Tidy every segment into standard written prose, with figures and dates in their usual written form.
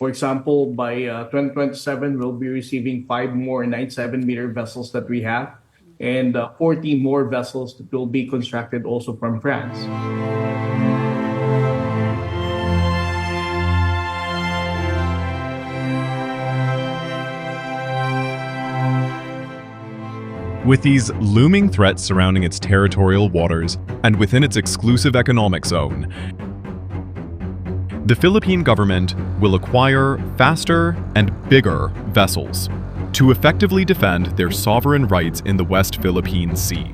For example, by 2027, we'll be receiving five more 97-meter vessels that we have, and 40 more vessels that will be constructed also from France. With these looming threats surrounding its territorial waters and within its exclusive economic zone, the Philippine government will acquire faster and bigger vessels to effectively defend their sovereign rights in the West Philippine Sea.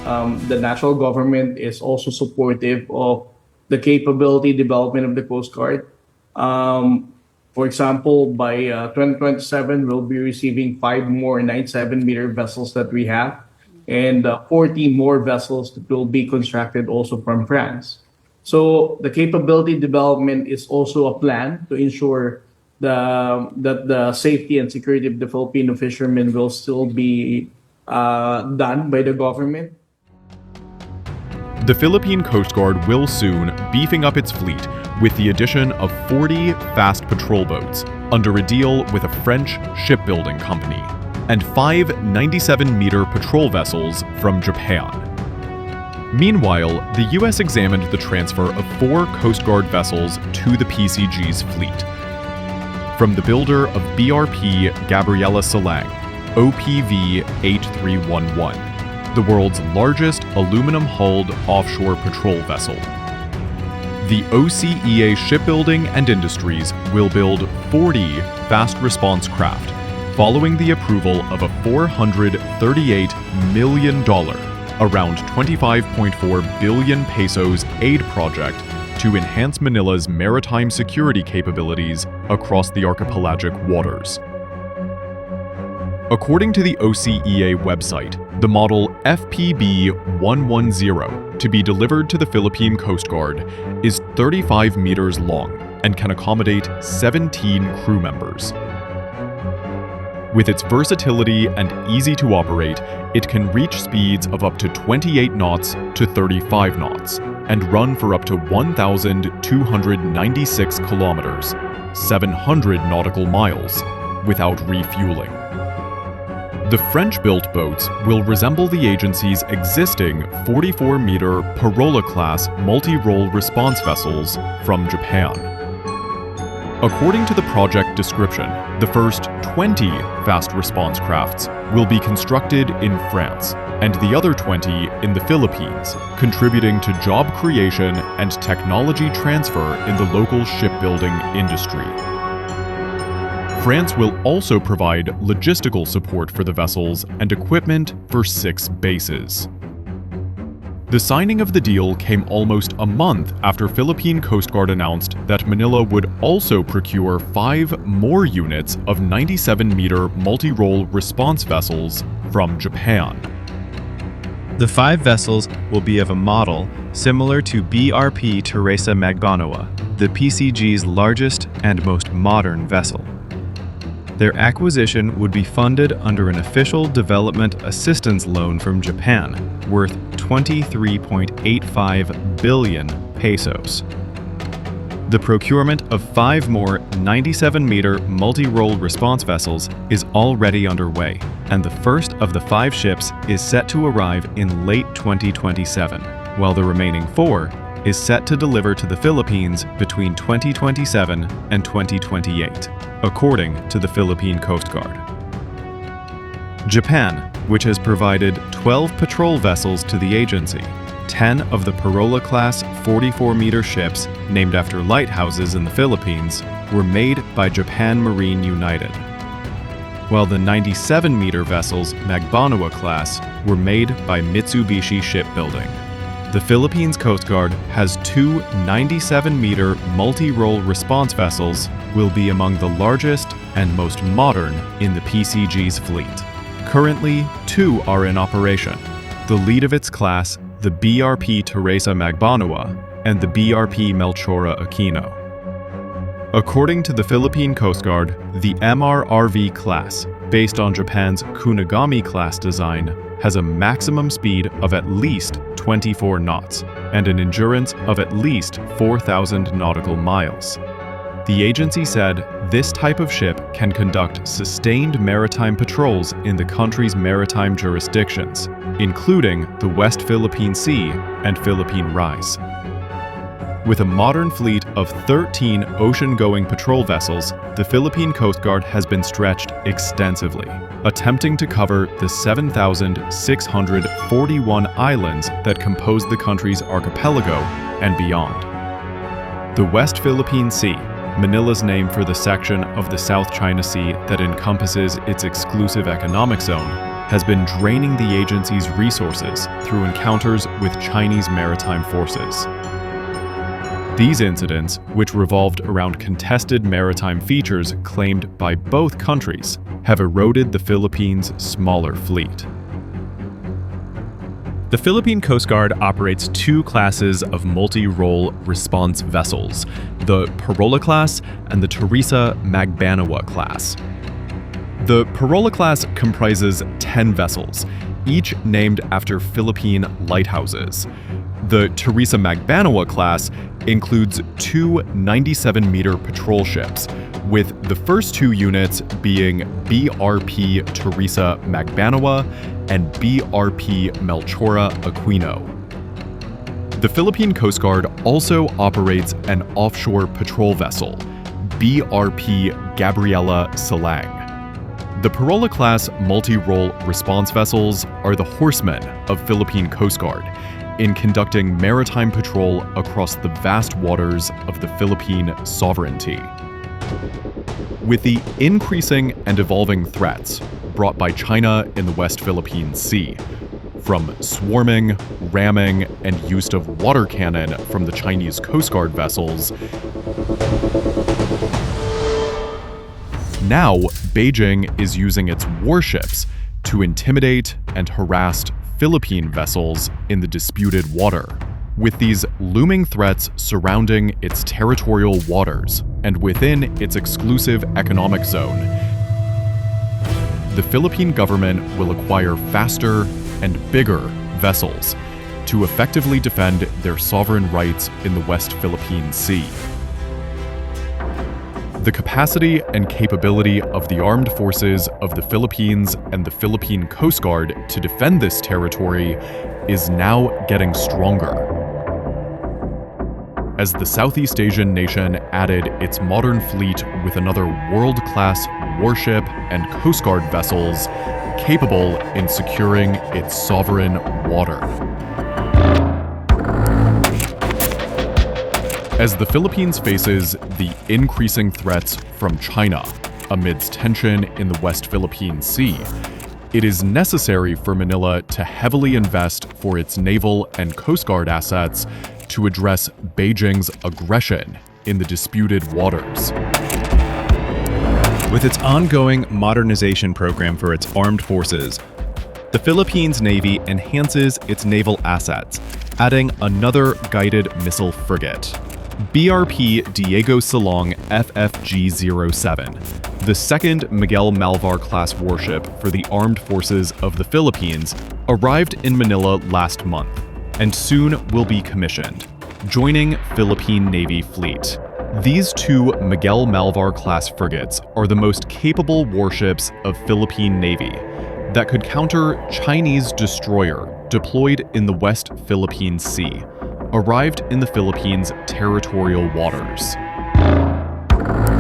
The national government is also supportive of the capability development of the Coast Guard. For example, by 2027, we'll be receiving five more 97-meter vessels that we have, and 40 more vessels that will be constructed also from France. So the capability development is also a plan to ensure that the safety and security of the Filipino fishermen will still be done by the government. The Philippine Coast Guard will soon beefing up its fleet with the addition of 40 fast patrol boats under a deal with a French shipbuilding company and 5 97-meter patrol vessels from Japan. Meanwhile, the U.S. examined the transfer of 4 Coast Guard vessels to the PCG's fleet from the builder of BRP Gabriela Silang, OPV 8311, the world's largest aluminum-hulled offshore patrol vessel. The OCEA Shipbuilding and Industries will build 40 fast response craft following the approval of a $438 million, around 25.4 billion pesos aid project to enhance Manila's maritime security capabilities across the archipelagic waters. According to the OCEA website, the model FPB-110 to be delivered to the Philippine Coast Guard is 35 meters long and can accommodate 17 crew members. With its versatility and easy to operate, it can reach speeds of up to 28 knots to 35 knots and run for up to 1,296 kilometers, 700 nautical miles, without refueling. The French-built boats will resemble the agency's existing 44-meter Parola-class multirole response vessels from Japan. According to the project description, the first 20 fast response crafts will be constructed in France and the other 20 in the Philippines, contributing to job creation and technology transfer in the local shipbuilding industry. France will also provide logistical support for the vessels and equipment for 6 bases. The signing of the deal came almost a month after Philippine Coast Guard announced that Manila would also procure 5 more units of 97-meter multirole response vessels from Japan. The 5 vessels will be of a model similar to BRP Teresa Magbanua, the PCG's largest and most modern vessel. Their acquisition would be funded under an official development assistance loan from Japan, worth 23.85 billion pesos. The procurement of 5 more 97-meter multi-role response vessels is already underway, and the first of the 5 ships is set to arrive in late 2027, while the remaining 4 is set to deliver to the Philippines between 2027 and 2028, according to the Philippine Coast Guard. Japan, which has provided 12 patrol vessels to the agency, 10 of the Parola-class 44-meter ships named after lighthouses in the Philippines were made by Japan Marine United, while the 97-meter vessels Magbanua class were made by Mitsubishi Shipbuilding. The Philippines Coast Guard has 2 97-meter multi-role response vessels will be among the largest and most modern in the PCG's fleet. Currently, 2 are in operation, the lead of its class, the BRP Teresa Magbanua, and the BRP Melchora Aquino. According to the Philippine Coast Guard, the MRRV class, based on Japan's Kunigami class design, has a maximum speed of at least 24 knots and an endurance of at least 4,000 nautical miles. The agency said this type of ship can conduct sustained maritime patrols in the country's maritime jurisdictions, including the West Philippine Sea and Philippine Rise. With a modern fleet of 13 ocean-going patrol vessels, the Philippine Coast Guard has been stretched extensively, attempting to cover the 7,641 islands that compose the country's archipelago and beyond. The West Philippine Sea, Manila's name for the section of the South China Sea that encompasses its exclusive economic zone, has been draining the agency's resources through encounters with Chinese maritime forces. These incidents, which revolved around contested maritime features claimed by both countries, have eroded the Philippines' smaller fleet. The Philippine Coast Guard operates two classes of multi-role response vessels, the Parola class and the Teresa Magbanawa class. The Parola class comprises 10 vessels, each named after Philippine lighthouses. The Teresa Magbanawa class includes two 97-meter patrol ships, with the first two units being BRP Teresa Magbanawa and BRP Melchora Aquino. The Philippine Coast Guard also operates an offshore patrol vessel, BRP Gabriela Silang. The Parola-class multi-role response vessels are the horsemen of Philippine Coast Guard in conducting maritime patrol across the vast waters of the Philippine sovereignty. With the increasing and evolving threats brought by China in the West Philippine Sea, from swarming, ramming, and use of water cannon from the Chinese Coast Guard vessels, now Beijing is using its warships to intimidate and harass Philippine vessels in the disputed water. With these looming threats surrounding its territorial waters and within its exclusive economic zone, the Philippine government will acquire faster and bigger vessels to effectively defend their sovereign rights in the West Philippine Sea. The capacity and capability of the armed forces of the Philippines and the Philippine Coast Guard to defend this territory is now getting stronger. As the Southeast Asian nation added its modern fleet with another world-class warship and Coast Guard vessels capable in securing its sovereign water. As the Philippines faces the increasing threats from China amidst tension in the West Philippine Sea, it is necessary for Manila to heavily invest for its naval and Coast Guard assets to address Beijing's aggression in the disputed waters. With its ongoing modernization program for its armed forces, the Philippines Navy enhances its naval assets, adding another guided missile frigate, BRP Diego Silang FFG-07, the second Miguel Malvar-class warship for the armed forces of the Philippines, arrived in Manila last month and soon will be commissioned, joining Philippine Navy fleet. These two Miguel Malvar-class frigates are the most capable warships of Philippine Navy that could counter Chinese destroyer deployed in the West Philippine Sea, arrived in the Philippines' territorial waters.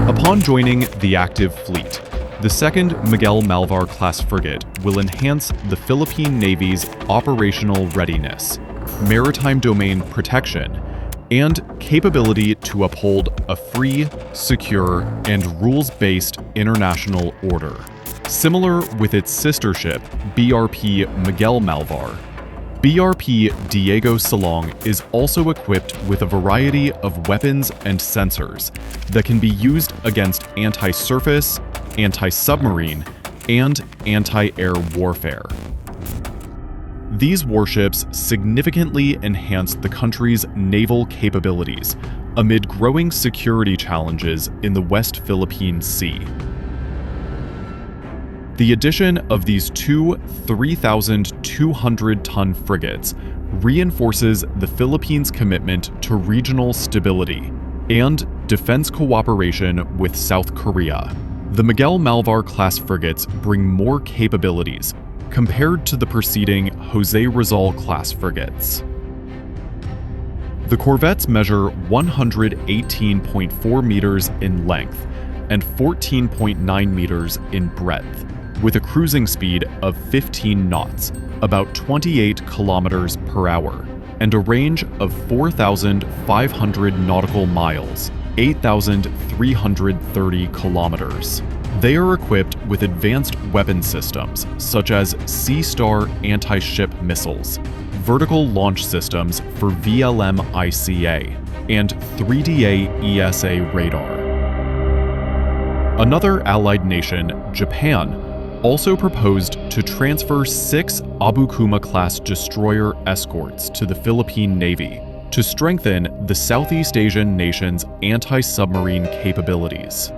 Upon joining the active fleet, the second Miguel Malvar-class frigate will enhance the Philippine Navy's operational readiness, maritime domain protection, and capability to uphold a free, secure, and rules-based international order. Similar with its sister ship, BRP Miguel Malvar, BRP Diego Silang is also equipped with a variety of weapons and sensors that can be used against anti-surface, anti-submarine, and anti-air warfare. These warships significantly enhance the country's naval capabilities amid growing security challenges in the West Philippine Sea. The addition of these two 3,200-ton frigates reinforces the Philippines' commitment to regional stability and defense cooperation with South Korea. The Miguel Malvar-class frigates bring more capabilities compared to the preceding Jose Rizal-class frigates. The corvettes measure 118.4 meters in length and 14.9 meters in breadth, with a cruising speed of 15 knots, about 28 kilometers per hour, and a range of 4,500 nautical miles, 8,330 kilometers. They are equipped with advanced weapon systems such as Sea Star anti-ship missiles, vertical launch systems for VLM-ICA, and 3DA ESA radar. Another allied nation, Japan, also proposed to transfer 6 Abukuma-class destroyer escorts to the Philippine Navy to strengthen the Southeast Asian nation's anti-submarine capabilities.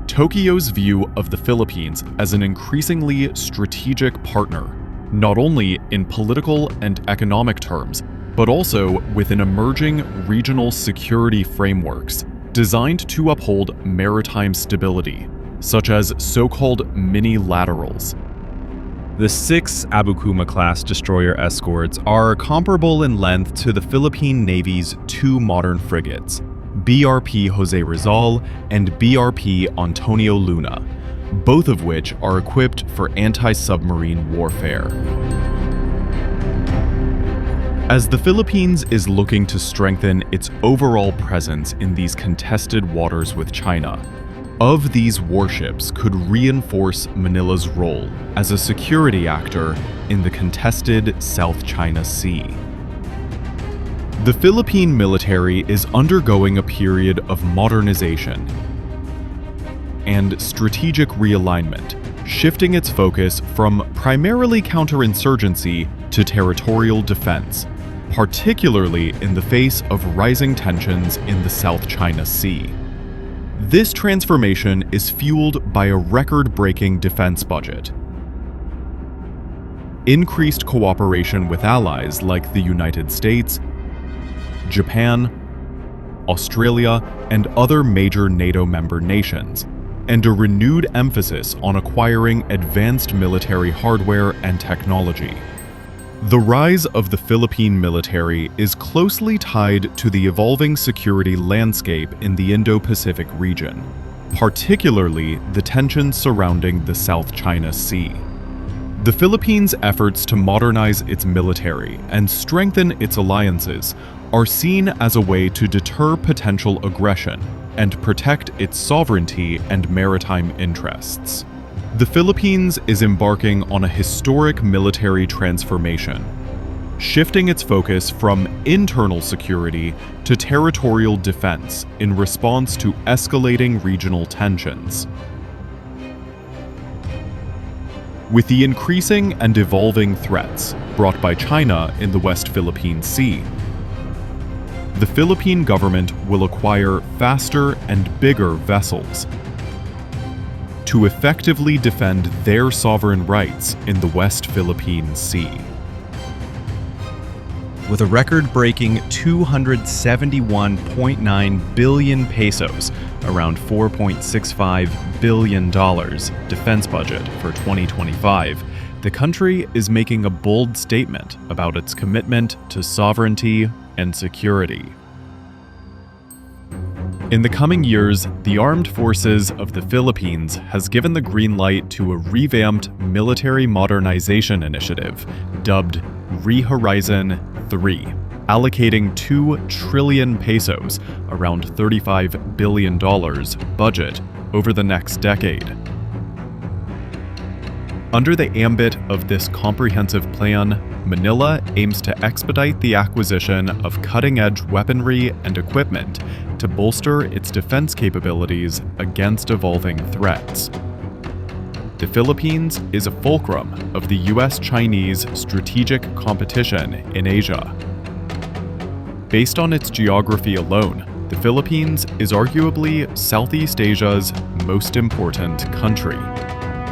Tokyo's view of the Philippines as an increasingly strategic partner, not only in political and economic terms, but also within emerging regional security frameworks designed to uphold maritime stability, such as so-called mini-laterals. The 6 Abukuma-class destroyer escorts are comparable in length to the Philippine Navy's 2 modern frigates, BRP Jose Rizal and BRP Antonio Luna, both of which are equipped for anti-submarine warfare. As the Philippines is looking to strengthen its overall presence in these contested waters with China, of these warships could reinforce Manila's role as a security actor in the contested South China Sea. The Philippine military is undergoing a period of modernization and strategic realignment, shifting its focus from primarily counterinsurgency to territorial defense, particularly in the face of rising tensions in the South China Sea. This transformation is fueled by a record-breaking defense budget, increased cooperation with allies like the United States, Japan, Australia, and other major NATO member nations, and a renewed emphasis on acquiring advanced military hardware and technology. The rise of the Philippine military is closely tied to the evolving security landscape in the Indo-Pacific region, particularly the tensions surrounding the South China Sea. The Philippines' efforts to modernize its military and strengthen its alliances are seen as a way to deter potential aggression and protect its sovereignty and maritime interests. The Philippines is embarking on a historic military transformation, shifting its focus from internal security to territorial defense in response to escalating regional tensions. With the increasing and evolving threats brought by China in the West Philippine Sea, the Philippine government will acquire faster and bigger vessels to effectively defend their sovereign rights in the West Philippine Sea. With a record-breaking 271.9 billion pesos, around $4.65 billion defense budget for 2025, the country is making a bold statement about its commitment to sovereignty and security. In the coming years, the Armed Forces of the Philippines has given the green light to a revamped military modernization initiative dubbed Rehorizon 3, allocating 2 trillion pesos, around $35 billion, budget over the next decade. Under the ambit of this comprehensive plan, Manila aims to expedite the acquisition of cutting-edge weaponry and equipment to bolster its defense capabilities against evolving threats. The Philippines is a fulcrum of the US-Chinese strategic competition in Asia. Based on its geography alone, the Philippines is arguably Southeast Asia's most important country.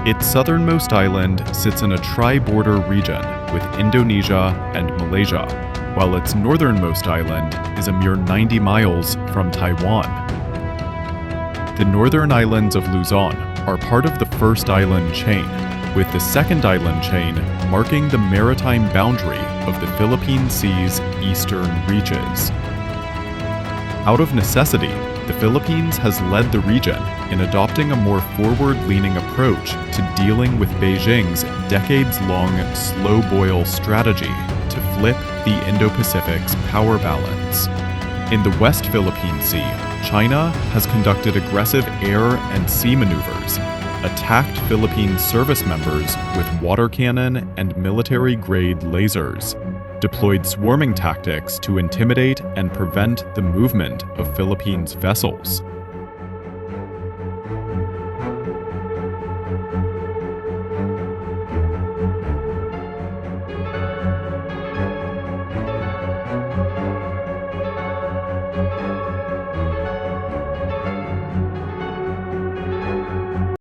Its southernmost island sits in a tri-border region with Indonesia and Malaysia, while its northernmost island is a mere 90 miles from Taiwan. The northern islands of Luzon are part of the first island chain, with the second island chain marking the maritime boundary of the Philippine Sea's eastern reaches. Out of necessity, the Philippines has led the region in adopting a more forward-leaning approach to dealing with Beijing's decades-long slow-boil strategy to flip the Indo-Pacific's power balance. In the West Philippine Sea, China has conducted aggressive air and sea maneuvers, attacked Philippine service members with water cannon and military-grade lasers, deployed swarming tactics to intimidate and prevent the movement of Philippines vessels,